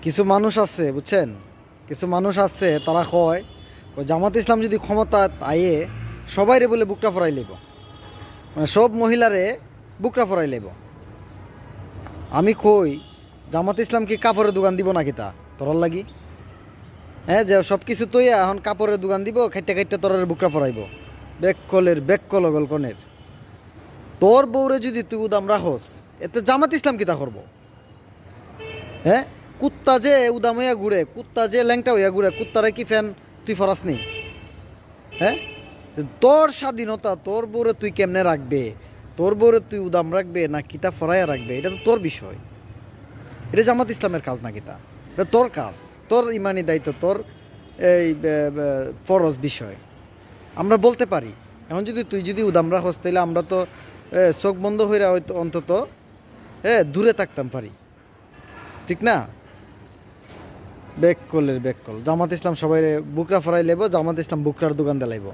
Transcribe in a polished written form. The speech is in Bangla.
কিছু মানুষ আছে বুঝছেন, কিছু মানুষ আছে তারা কয় ওই জামাত ইসলাম যদি ক্ষমতা আয়ে সবাইরে বলে বুকটা ফরাই লইব, মানে সব মহিলারে বুকটা ফরাই লইব। আমি কই জামাত ইসলাম কি কাপড়ের দোকান দিব নাকি তা তোরার লাগি? হ্যাঁ, যে সব কিছু তুই এখন কাপড়ের দোকান দিব, খাইতে খাইতে তোর বুকটা ফরাইব। বেক কল গল কনের তোর বউরে যদি তুই উদাম রাখস, এতে জামাত ইসলাম কিতা করবো? হ্যাঁ, কুত্তা যে উদাম হইয়া ঘুরে, কুত্তা যে ল্যাংটা হইয়া ঘুরে, কুত্তারে কি ফ্যান তুই ফরাস নি? হ্যাঁ, তোর স্বাধীনতা, তোর বউরে তুই কেমনে রাখবে, তোর বউরে তুই উদাম রাখবে না কিতা ফরাইয়া রাখবে, এটা তো তোর বিষয়। এটা জামাত ইসলামের কাজ না কিতা, এটা তোর কাজ, তোর ইমানি দায়িত্ব, তোর এই ফরজ বিষয়। আমরা বলতে পারি। এখন যদি তুই যদি উদাম রাখস তাহলে আমরা তো চোখ বন্ধ হইয়া হয়তো অন্তত দূরে থাকতাম পারি, ঠিক না? বেক কল জামাত ইসলাম সবাই বুকরা ফরাই লেব, জামাত ইসলাম বুকরার দোকান দেলাইব।